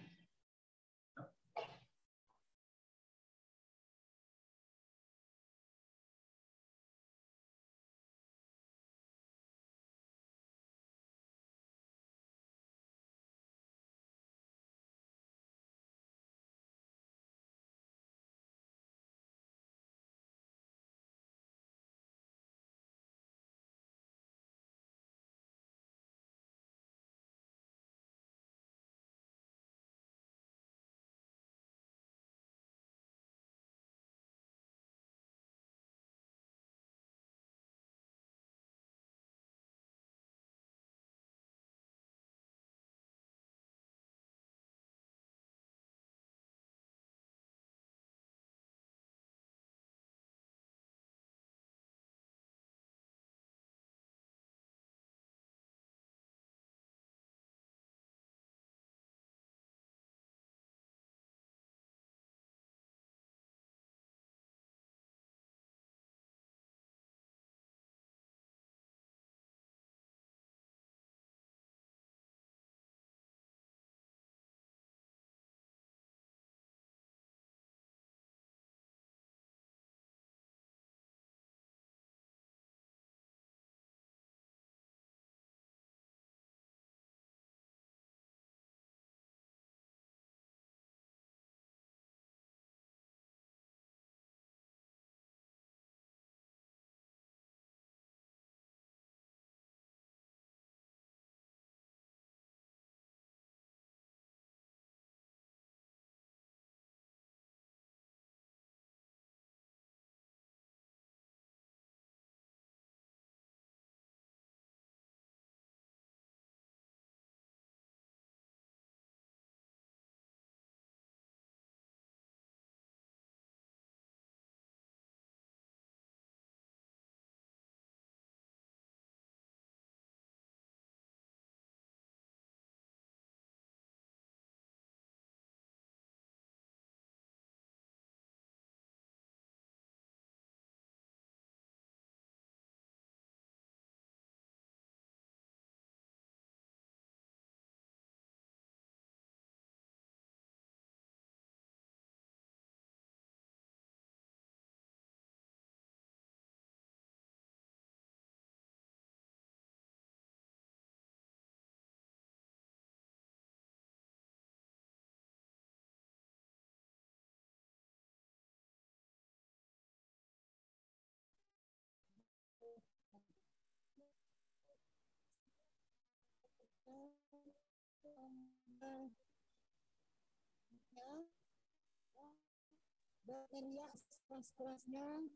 berteriak sekeras-kerasnya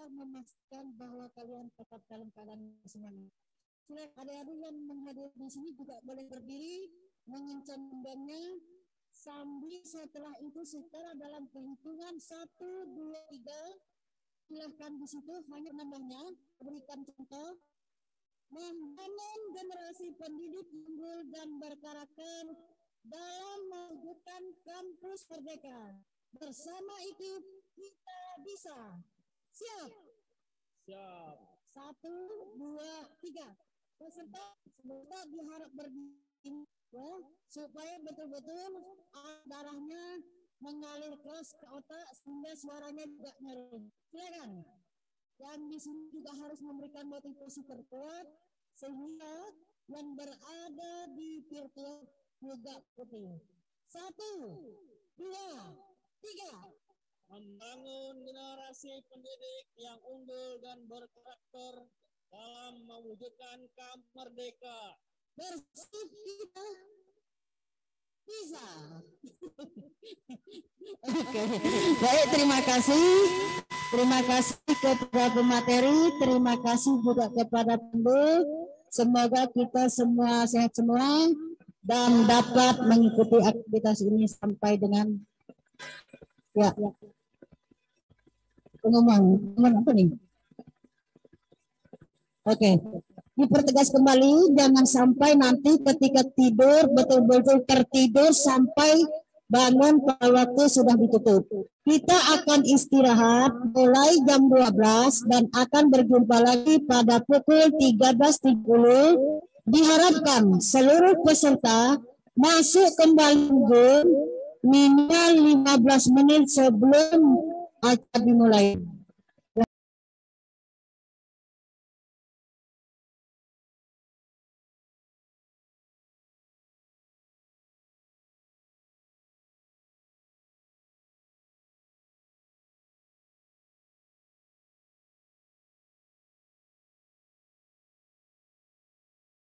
memastikan bahwa kalian tetap dalam keadaan semangat. Adik-adik yang menghadiri di sini juga boleh berdiri, mengencang bandnya, sambil setelah itu secara dalam perhitungan 1, 2, 3, silahkan di situ hanya namanya berikan contoh. Membangun generasi pendidik unggul dan berkarakter dalam mewujudkan kampus merdeka. Bersama itu kita bisa. Siap? Siap. 1, 2, 3. Peserta semoga diharap berdiri ya, supaya betul-betul darahnya mengalir keras ke otak sehingga suaranya juga nyaring. Silakan. Yang di sini juga harus memberikan motivasi terkuat sehingga yang berada di virtual juga putih. 1, 2, 3. Membangun generasi pendidik yang unggul dan berkarakter dalam mewujudkan kampus merdeka. Bersih kita bisa. Oke, baik, terima kasih. Terima kasih kepada pemateri, terima kasih juga kepada pendu. Semoga kita semua sehat semua dan dapat mengikuti aktivitas ini sampai dengan pengumuman apa nih? Oke. Dipertegas kembali, jangan sampai nanti ketika tidur betul-betul tertidur sampai bangun pada waktu sudah ditutup. Kita akan istirahat mulai jam 12 dan akan berjumpa lagi pada pukul 13.30. Diharapkan seluruh peserta masuk kembali minimal 15 menit sebelum acara dimulai.